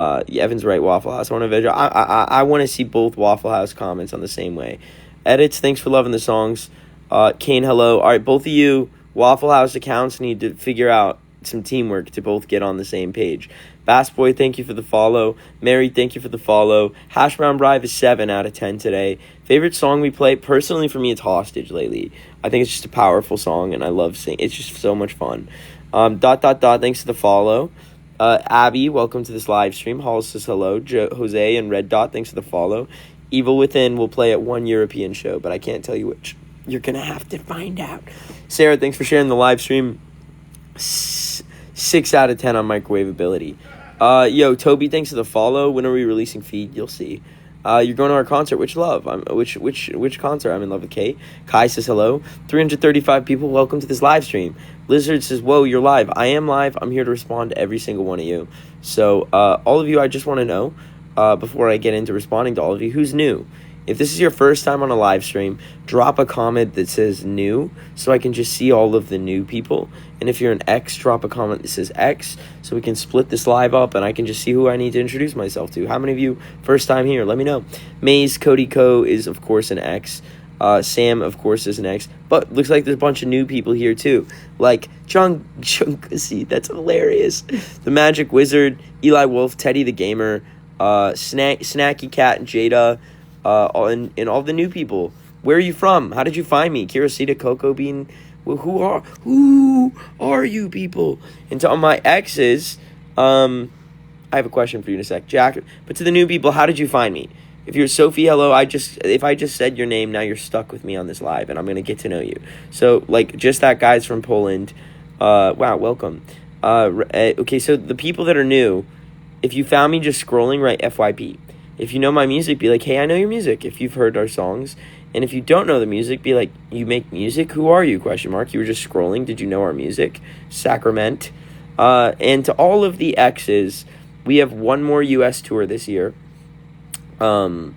Yeah, Evan's right. Waffle House. I want to see both Waffle House comments on the same way. Edits. Thanks for loving the songs. Kane, hello. All right, both of you Waffle House accounts need to figure out some teamwork to both get on the same page. Bass Boy, thank you for the follow. Mary, thank you for the follow. Hash Brown Bribe is 7 out of 10 today. Favorite song we play? Personally, for me, it's Hostage lately. I think it's just a powerful song, and I love singing. It's just so much fun. Thanks for the follow. Abby, welcome to this live stream. Hall says hello. Jose and Red Dot, thanks for the follow. Evil Within will play at one European show, but I can't tell you which. You're going to have to find out. Sarah, thanks for sharing the live stream. 6 out of 10 on microwavability. Toby, thanks for the follow. When are we releasing feed? You'll see. You're going to our concert. Which concert? I'm in love with Kate. Kai says hello. 335 people. Welcome to this live stream. Lizard says, whoa, you're live. I am live. I'm here to respond to every single one of you. So all of you, I just want to know, before I get into responding to all of you, who's new? If this is your first time on a live stream, drop a comment that says new so I can just see all of the new people. And if you're an X, drop a comment that says X so we can split this live up and I can just see who I need to introduce myself to. How many of you first time here? Let me know. Maze Cody Co is, of course, an X. Sam, of course, is an X. But looks like there's a bunch of new people here, too. Like Chunkusi, that's hilarious. The Magic Wizard, Eli Wolf, Teddy the Gamer, Snacky Cat, and Jada. And all the new people. Where are you from? How did you find me? Kirosita, Cocoa Bean. Who are you people? And to all my exes, I have a question for you in a sec, Jack. But to the new people, how did you find me? If you're Sophie, hello. If I just said your name, now you're stuck with me on this live, and I'm gonna get to know you. So just that guy's from Poland. Wow, welcome. Okay, so the people that are new, if you found me just scrolling, right, FYP. If you know my music, be like, hey, I know your music, if you've heard our songs. And if you don't know the music, be like, you make music? Who are you? ? You were just scrolling. Did you know our music? Sacrament. And to all of the X's, we have one more U.S. tour this year. One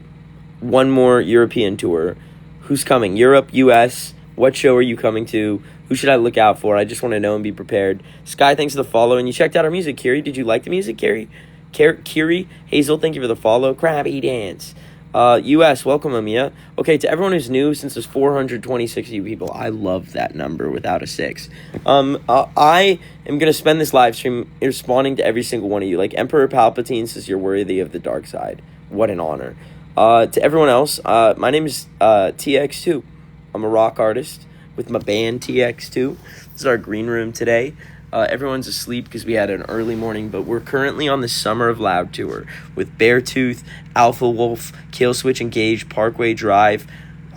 more European tour. Who's coming? Europe, U.S. What show are you coming to? Who should I look out for? I just want to know and be prepared. Sky, thanks for the follow. And you checked out our music, Kiri. Did you like the music, Kiri? Kiri, Hazel, thank you for the follow. Krabby Dance. US, welcome, Amia. Okay, to everyone who's new, since there's 426 of you people, I love that number without a 6. I am going to spend this live stream responding to every single one of you. Like Emperor Palpatine says you're worthy of the dark side. What an honor. To everyone else, my name is Tx2. I'm a rock artist with my band Tx2. This is our green room today. Everyone's asleep because we had an early morning, but we're currently on the Summer of Loud tour with Beartooth, Alpha Wolf, Kill Switch Engage, Parkway Drive,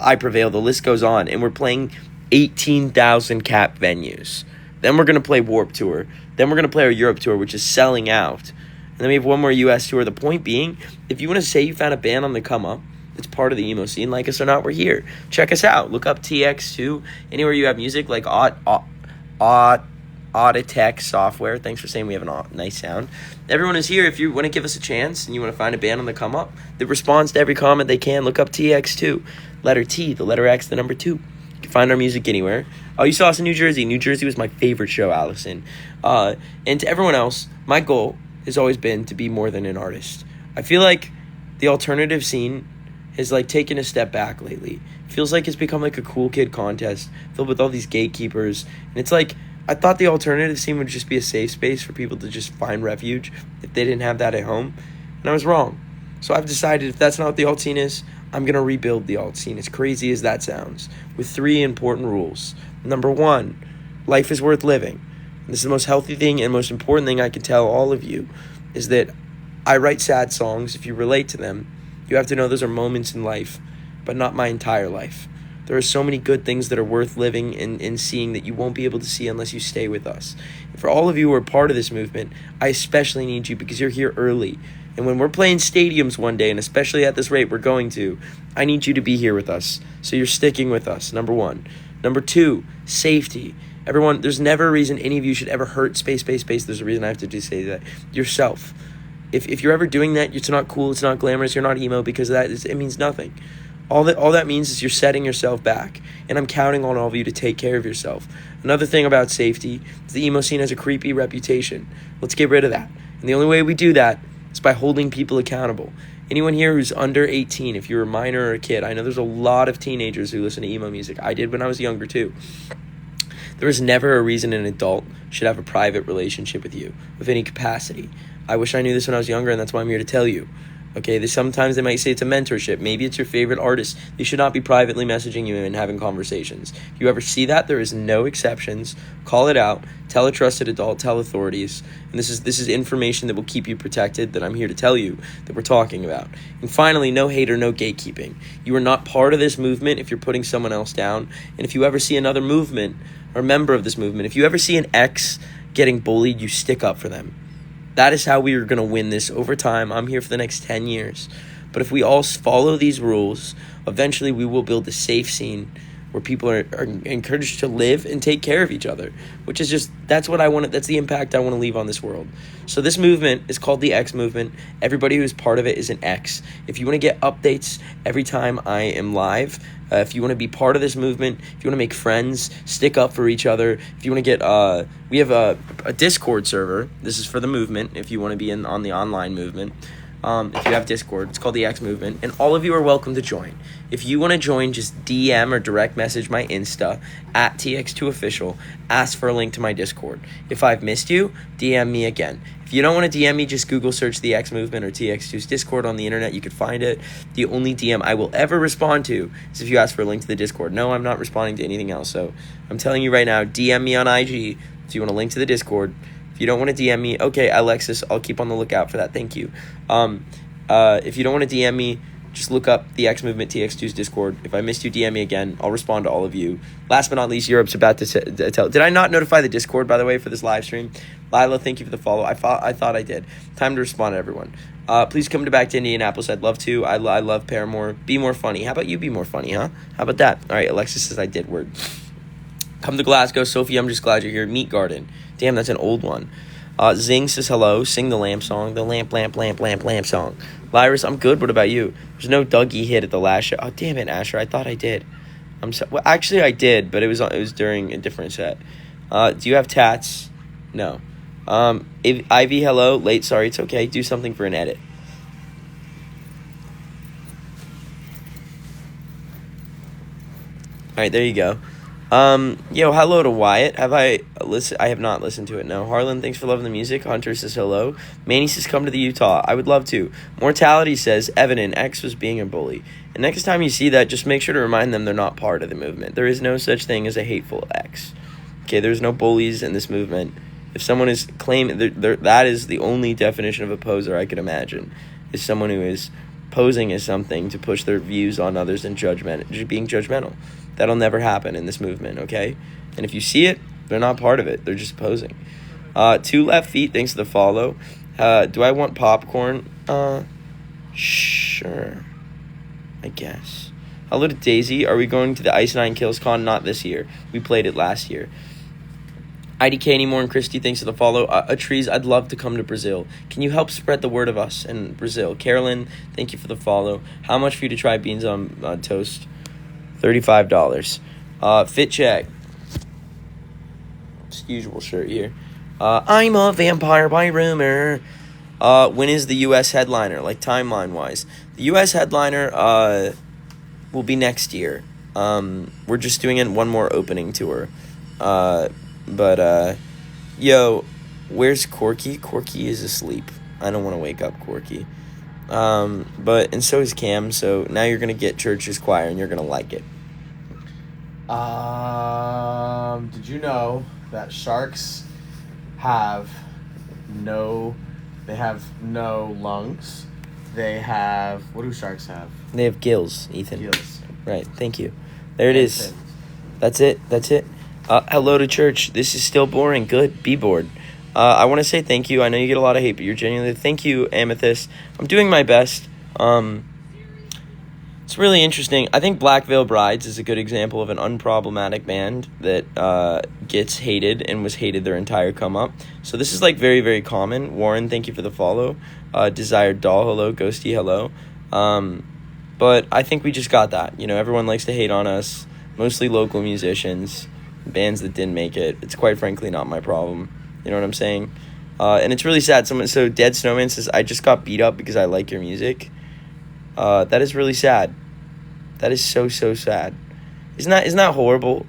I Prevail, the list goes on, and we're playing 18,000 cap venues. Then we're going to play Warp Tour. Then we're going to play our Europe tour, which is selling out. And then we have one more U.S. tour. The point being, if you want to say you found a band on the come up, it's part of the emo scene, like us or not, we're here. Check us out. Look up TX2. Anywhere you have music, like Auditech software. Thanks for saying we have a nice sound. Everyone is here. If you want to give us a chance and you want to find a band on the come up that responds to every comment they can, look up TX2. Letter T, the letter X, the number 2. You can find our music anywhere. Oh, you saw us in New Jersey. New Jersey was my favorite show, Allison. And to everyone else, my goal has always been to be more than an artist. I feel like the alternative scene has taken a step back lately. Feels like it's become like a cool kid contest filled with all these gatekeepers. And it's like, I thought the alternative scene would just be a safe space for people to just find refuge if they didn't have that at home. And I was wrong. So I've decided if that's not what the alt scene is, I'm going to rebuild the alt scene, as crazy as that sounds, with 3 important rules. Number 1, life is worth living. This is the most healthy thing and most important thing I can tell all of you, is that I write sad songs. If you relate to them, you have to know those are moments in life, but not my entire life. There are so many good things that are worth living and seeing that you won't be able to see unless you stay with us. And for all of you who are part of this movement, I especially need you because you're here early. And when we're playing stadiums one day, and especially at this rate we're going to, I need you to be here with us. So you're sticking with us, number 1. Number 2, safety. Everyone, there's never a reason any of you should ever hurt space. There's a reason I have to just say that. Yourself. If you're ever doing that, it's not cool, it's not glamorous, you're not emo, because it means nothing. All that means is you're setting yourself back, and I'm counting on all of you to take care of yourself. Another thing about safety is the emo scene has a creepy reputation. Let's get rid of that. And the only way we do that It's by holding people accountable. Anyone here who's under 18, if you're a minor or a kid, I know there's a lot of teenagers who listen to emo music. I did when I was younger too. There is never a reason an adult should have a private relationship with you of any capacity. I wish I knew this when I was younger, and that's why I'm here to tell you. Okay, sometimes they might say it's a mentorship. Maybe it's your favorite artist. They should not be privately messaging you and having conversations. If you ever see that, there is no exceptions. Call it out. Tell a trusted adult. Tell authorities. And this is information that will keep you protected, that I'm here to tell you that we're talking about. And finally, no hate or no gatekeeping. You are not part of this movement if you're putting someone else down. And if you ever see another movement or member of this movement, if you ever see an ex getting bullied, you stick up for them. That is how we are going to win this over time. I'm here for the next 10 years. But if we all follow these rules, eventually we will build a safe scene where people are encouraged to live and take care of each other, which is just, that's what I want. That's the impact I want to leave on this world. So this movement is called the X movement. Everybody who's part of it is an X. If you want to get updates every time I am live, if you want to be part of this movement, if you want to make friends, stick up for each other, if you want to get, we have a Discord server. This is for the movement, if you want to be on the online movement. If you have Discord, it's called the X Movement, and all of you are welcome to join. If you want to join, just DM or direct message my Insta at Tx2 official. Ask for a link to my Discord. If I've missed you, DM me again. If you don't want to DM me, just Google search the X Movement or Tx2's Discord on the internet. You could find it. The only DM I will ever respond to is if you ask for a link to the Discord. No, I'm not responding to anything else. So I'm telling you right now, DM me on IG if you want a link to the Discord. If you don't want to DM me, okay, Alexis, I'll keep on the lookout for that. Thank you. If you don't want to DM me, just look up the X Movement Tx2's Discord. If I missed you, DM me again. I'll respond to all of you. Last but not least, Europe's about to tell. Did I not notify the Discord, by the way, for this live stream? Lila, thank you for the follow. I thought I did. Time to respond to everyone. Please come back to Indianapolis. I'd love to. I love Paramore. Be more funny. How about you be more funny, huh? How about that? All right, Alexis says I did. Word. Come to Glasgow. Sophie, I'm just glad you're here. Meat Garden. Damn, that's an old one. Zing says hello. Sing the lamp song. The lamp song. Lyris, I'm good. What about you? There's no Dougie hit at the last show. Oh, damn it, Asher. I thought I did. Well, actually, I did, but it was during a different set. Do you have tats? No. Ivy, hello. Late, sorry. It's okay. Do something for an edit. All right, there you go. Hello to Wyatt. I have not listened to it, no. Harlan, thanks for loving the music. Hunter says hello. Manny says come to the Utah. I would love to. Mortality says Evan and X was being a bully. And next time you see that, just make sure to remind them they're not part of the movement. There is no such thing as a hateful X. Okay, there's no bullies in this movement. If someone is claiming, that is the only definition of a poser I could imagine, is someone who is posing as something to push their views on others and being judgmental. That'll never happen in this movement, okay? And if you see it, they're not part of it. They're just posing. Two Left Feet, thanks for the follow. Do I want popcorn? Sure. I guess. Hello to Daisy. Are we going to the Ice 9 Kills Con? Not this year. We played it last year. IDK anymore and Christy, thanks for the follow. Trees, I'd love to come to Brazil. Can you help spread the word of us in Brazil? Carolyn, thank you for the follow. How much for you to try beans on toast? $35. Fit check. It's usual shirt here. I'm a vampire by rumor. When is the U.S. headliner, like timeline-wise? The U.S. headliner will be next year. We're just doing one more opening tour. Where's Corky? Corky is asleep. I don't want to wake up Corky. And so is Cam, so now you're going to get Church's Choir, and you're going to like it. Did you know that sharks have no lungs? They have, what do sharks have? They have gills, Ethan. Gills. Right, thank you. There it is. That's it. Hello to Church. This is still boring. Good. Be bored. I want to say thank you. I know you get a lot of hate, but you're genuinely... Thank you, Amethyst. I'm doing my best. It's really interesting. I think Black Veil Brides is a good example of an unproblematic band that gets hated and was hated their entire come-up. So this is, very, very common. Warren, thank you for the follow. Desired Doll, hello. Ghosty, hello. But I think we just got that. Everyone likes to hate on us. Mostly local musicians. Bands that didn't make it. It's quite frankly not my problem. You know what I'm saying? And it's really sad. So Dead Snowman says, I just got beat up because I like your music. That is really sad. That is so sad. Isn't that horrible?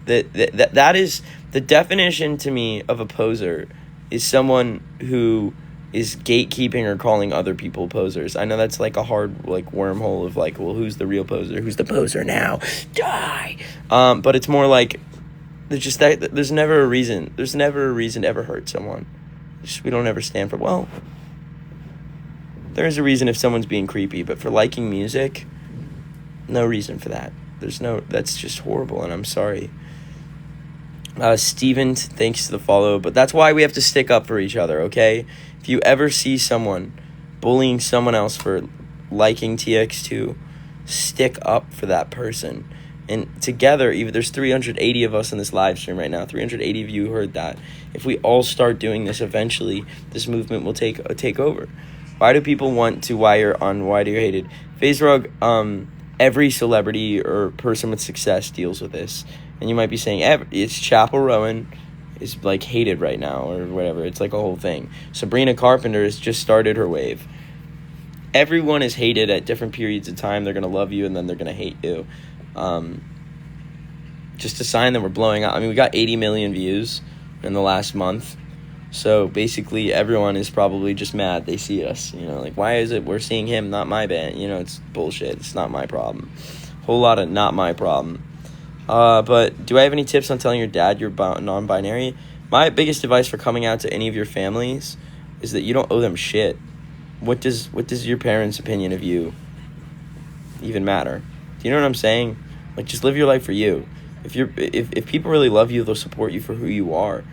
That is the definition to me of a poser, is someone who is gatekeeping or calling other people posers. I know that's like a hard like wormhole of like, well, who's the real poser? Who's the poser now? Die. But it's more like there's never a reason. There's never a reason to ever hurt someone. We don't ever stand for, well, there is a reason if someone's being creepy, but for liking music, no reason for that. That's just horrible, and I'm sorry. Steven, thanks to the follow, but that's why we have to stick up for each other, okay? If you ever see someone bullying someone else for liking TX2, stick up for that person. And together, even there's 380 of us in this live stream right now. 380 of you heard that. If we all start doing this, eventually, this movement will take over. Why do people want to wire on why do you hate it? FaZe Rug, every celebrity or person with success deals with this. And you might be saying, it's Chapel Rowan is like hated right now or whatever. It's like a whole thing. Sabrina Carpenter has just started her wave. Everyone is hated at different periods of time. They're going to love you and then they're going to hate you. Just a sign that we're blowing out. I mean, we got 80 million views in the last month. So basically everyone is probably just mad they see us. You know, like, why is it we're seeing him, not my band? You know, it's bullshit. It's not my problem. Whole lot of not my problem. But do I have any tips on telling your dad you're non-binary? My biggest advice for coming out to any of your families is that you don't owe them shit. What does your parents' opinion of you even matter? Do you know what I'm saying? Like, just live your life for you. If people really love you, they'll support you for who you are,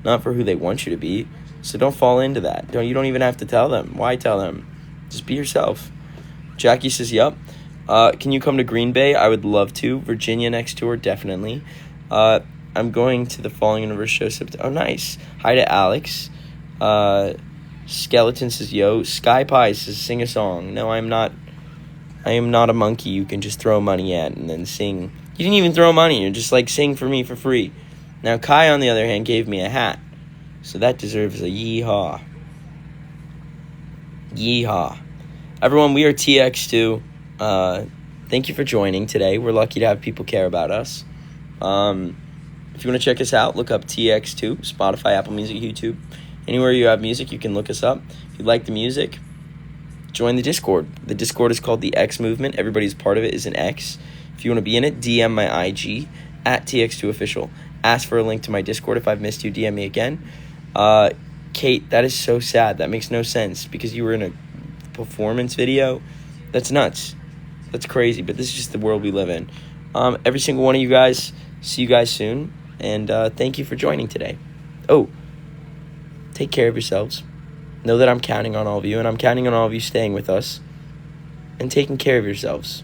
not for who they want you to be. So don't fall into that. You don't even have to tell them. Why tell them? Just be yourself. Jackie says, yup. Can you come to Green Bay? I would love to. Virginia next tour, definitely. I'm going to the Falling Universe show. Oh, nice. Hi to Alex. Skeleton says, yo. Sky Pie says, sing a song. No, I am not a monkey you can just throw money at and then sing. You didn't even throw money. You're just like, sing for me for free. Now, Kai, on the other hand, gave me a hat. So that deserves a yeehaw. Yeehaw. Everyone, we are TX2. Thank you for joining today. We're lucky to have people care about us. If you want to check us out, look up TX2, Spotify, Apple Music, YouTube. Anywhere you have music, you can look us up. If you like the music, join the Discord. The Discord is called the X Movement. Everybody's part of it is an X. If you want to be in it, DM my IG at TX2Official. Ask for a link to my Discord. If I've missed you, DM me again. Kate, that is so sad. That makes no sense because you were in a performance video. That's nuts. That's crazy, but this is just the world we live in. Every single one of you guys, see you guys soon, and thank you for joining today. Oh, take care of yourselves. Know that I'm counting on all of you, and I'm counting on all of you staying with us and taking care of yourselves.